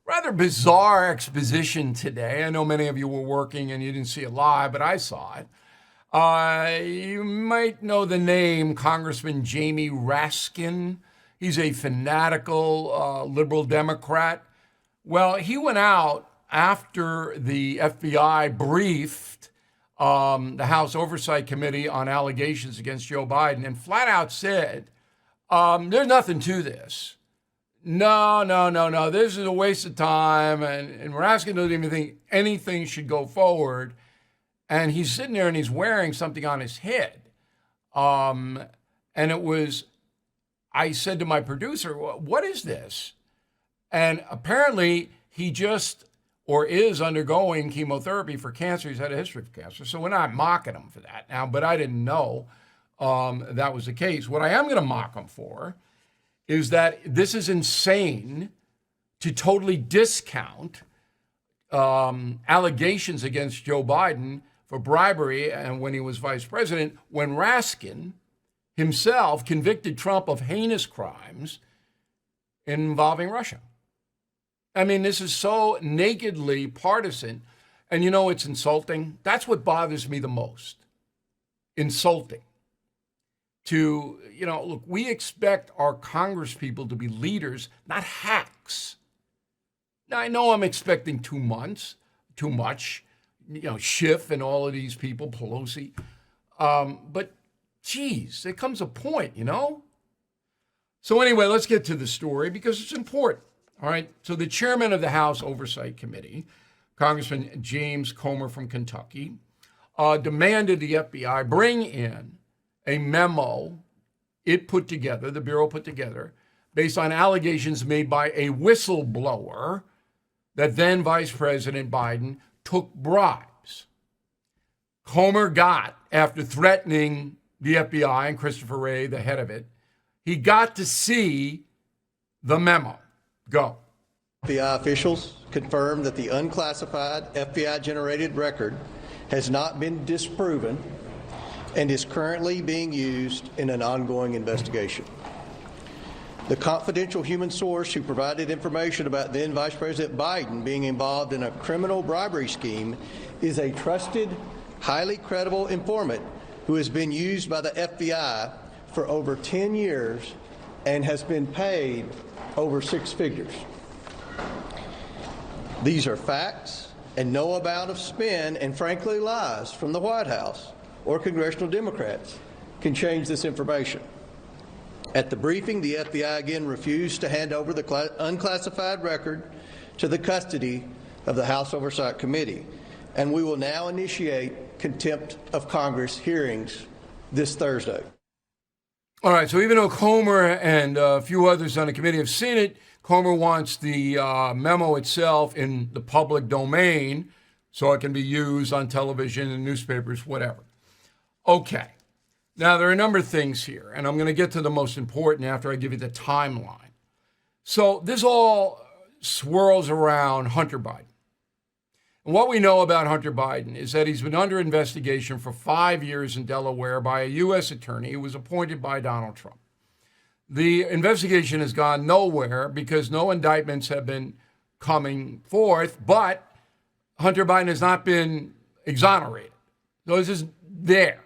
Rather bizarre exposition today. I know many of you were working and you didn't see it live, but I saw it. You might know the name Congressman Jamie Raskin. He's a fanatical liberal Democrat. Well, he went out after the FBI briefed the House Oversight Committee on allegations against Joe Biden and flat out said, there's nothing to this. No. This is a waste of time. And Raskin doesn't even think anything should go forward. And he's sitting there and he's wearing something on his head. And I said to my producer, what is this? And apparently he is undergoing chemotherapy for cancer. He's had a history of cancer. So we're not mocking him for that now, but I didn't know that was the case. What I am going to mock him for is that this is insane to totally discount allegations against Joe Biden for bribery and when he was vice president, when Raskin himself convicted Trump of heinous crimes involving Russia. I mean, this is so nakedly partisan. And you know, it's insulting. That's what bothers me the most. Insulting. Look, we expect our congresspeople to be leaders, not hacks. Now, I know I'm expecting too much, Schiff and all of these people, Pelosi. But, geez, there comes a point, So anyway, let's get to the story because it's important, all right? So the chairman of the House Oversight Committee, Congressman James Comer from Kentucky, demanded the FBI bring in a memo the Bureau put together, based on allegations made by a whistleblower that then Vice President Biden took bribes. Comer got, after threatening the FBI and Christopher Wray, the head of it, he got to see the memo. Go. FBI officials confirmed that the unclassified FBI-generated record has not been disproven and is currently being used in an ongoing investigation. The confidential human source who provided information about then Vice President Biden being involved in a criminal bribery scheme is a trusted, highly credible informant who has been used by the FBI for over 10 years and has been paid over six figures. These are facts and no amount of spin and frankly lies from the White House or congressional Democrats can change this information. At the briefing, the FBI again refused to hand over the unclassified record to the custody of the House Oversight Committee, and we will now initiate contempt of Congress hearings this Thursday. All right, so even though Comer and a few others on the committee have seen it, Comer wants the memo itself in the public domain so it can be used on television and newspapers, whatever. Okay. Now, there are a number of things here, and I'm going to get to the most important after I give you the timeline. So this all swirls around Hunter Biden. And what we know about Hunter Biden is that he's been under investigation for 5 years in Delaware by a U.S. attorney who was appointed by Donald Trump. The investigation has gone nowhere because no indictments have been coming forth, but Hunter Biden has not been exonerated. So this is there.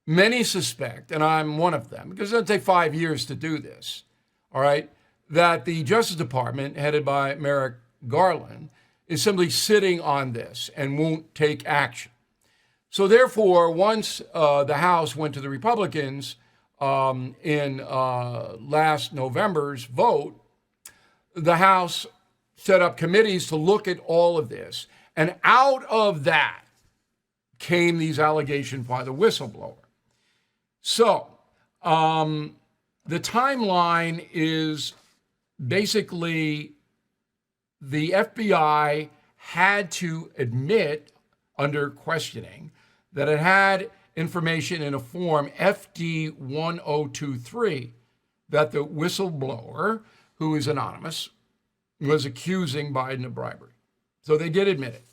Many suspect, and I'm one of them, because it doesn't take 5 years to do this, all right, that the Justice Department, headed by Merrick Garland, is simply sitting on this and won't take action. So therefore, once the House went to the Republicans in last November's vote, the House set up committees to look at all of this. And out of that came these allegations by the whistleblower. So the timeline is basically the FBI had to admit under questioning that it had information in a form FD 1023 that the whistleblower, who is anonymous, was accusing Biden of bribery. So they did admit it.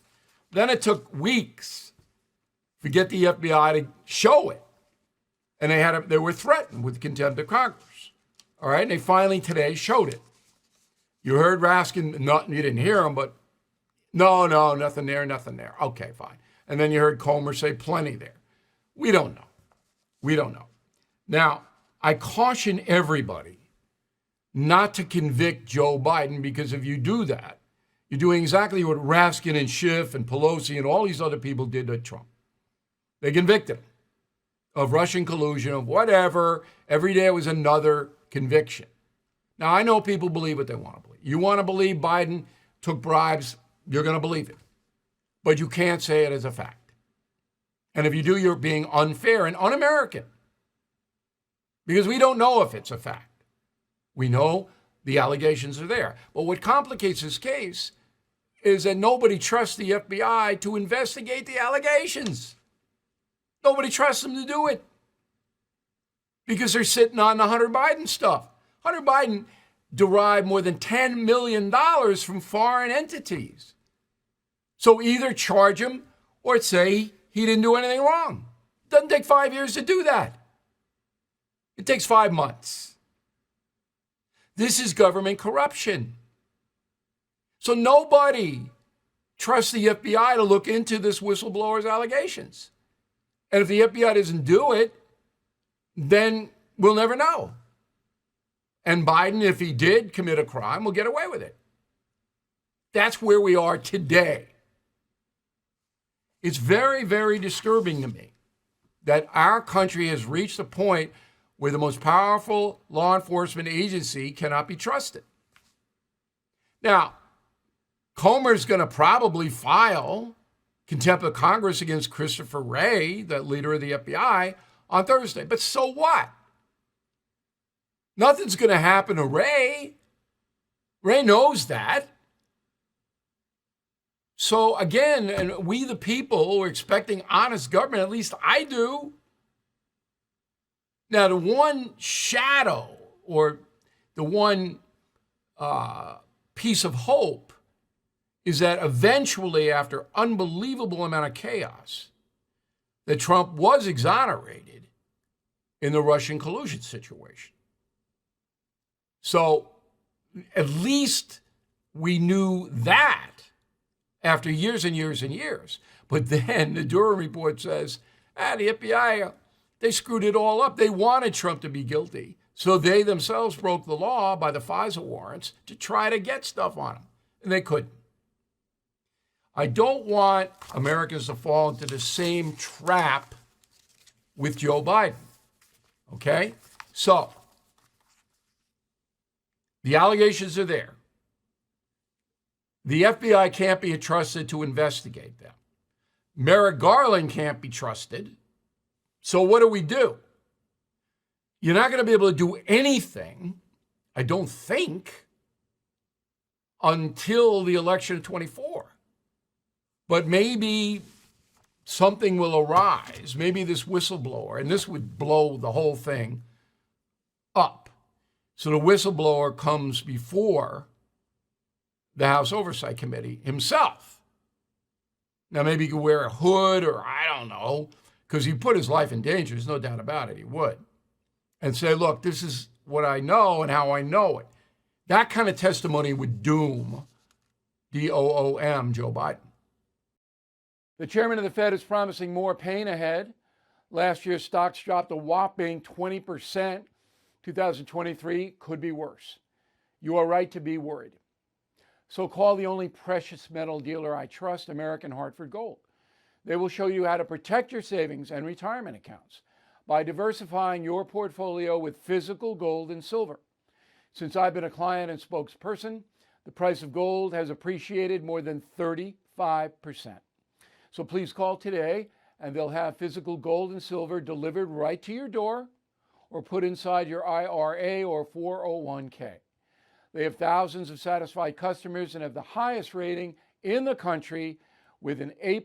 Then it took weeks to get the FBI to show it. And they were threatened with contempt of Congress. All right, and they finally today showed it. You heard Raskin, you didn't hear him, but no, nothing there, nothing there. Okay, fine. And then you heard Comer say plenty there. We don't know. We don't know. Now, I caution everybody not to convict Joe Biden, because if you do that, you're doing exactly what Raskin and Schiff and Pelosi and all these other people did to Trump. They convicted him of Russian collusion, of whatever. Every day was another conviction. Now, I know people believe what they want to believe. You want to believe Biden took bribes, you're going to believe it. But you can't say it as a fact. And if you do, you're being unfair and un-American. Because we don't know if it's a fact. We know the allegations are there. But what complicates this case is that nobody trusts the FBI to investigate the allegations. Nobody trusts them to do it. Because they're sitting on the Hunter Biden stuff. Hunter Biden derived more than $10 million from foreign entities. So either charge him or say he didn't do anything wrong. It doesn't take 5 years to do that. It takes 5 months. This is government corruption. So nobody trusts the FBI to look into this whistleblower's allegations. And if the FBI doesn't do it, then we'll never know. And Biden, if he did commit a crime, will get away with it. That's where we are today. It's very, very disturbing to me that our country has reached a point where the most powerful law enforcement agency cannot be trusted. Now, Comer's going to probably file contempt of Congress against Christopher Wray, the leader of the FBI, on Thursday. But so what? Nothing's going to happen to Wray. Wray knows that. So again, and we the people are expecting honest government, at least I do. Now, the one shadow or the one piece of hope is that eventually, after unbelievable amount of chaos, that Trump was exonerated in the Russian collusion situation. So at least we knew that after years and years and years. But then the Durham report says, the FBI, they screwed it all up. They wanted Trump to be guilty. So they themselves broke the law by the FISA warrants to try to get stuff on him. And they couldn't. I don't want Americans to fall into the same trap with Joe Biden. Okay? So, the allegations are there. The FBI can't be trusted to investigate them. Merrick Garland can't be trusted. So what do? You're not going to be able to do anything, I don't think, until the election of 24. But maybe something will arise. Maybe this whistleblower, and this would blow the whole thing up. So the whistleblower comes before the House Oversight Committee himself. Now, maybe he could wear a hood or I don't know, because he put his life in danger. There's no doubt about it. He would. And say, look, this is what I know and how I know it. That kind of testimony would doom, D-O-O-M, Joe Biden. The chairman of the Fed is promising more pain ahead. Last year, stocks dropped a whopping 20%. 2023 could be worse. You are right to be worried. So call the only precious metal dealer I trust, American Hartford Gold. They will show you how to protect your savings and retirement accounts by diversifying your portfolio with physical gold and silver. Since I've been a client and spokesperson, the price of gold has appreciated more than 35%. So please call today and they'll have physical gold and silver delivered right to your door or put inside your IRA or 401k. They have thousands of satisfied customers and have the highest rating in the country with an A+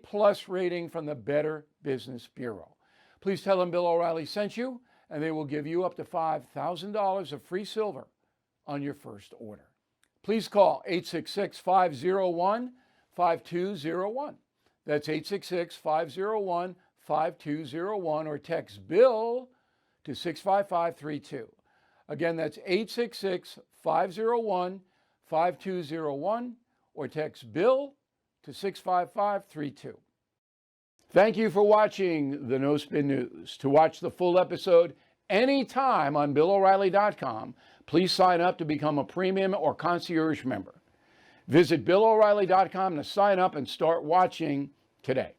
rating from the Better Business Bureau. Please tell them Bill O'Reilly sent you and they will give you up to $5,000 of free silver on your first order. Please call 866-501-5201. That's 866-501-5201 or text BILL to 65532. Again, that's 866-501-5201 5201 or text BILL to 65532. Thank you for watching the No Spin News. To watch the full episode anytime on BillO'Reilly.com, please sign up to become a premium or concierge member. Visit BillO'Reilly.com to sign up and start watching today.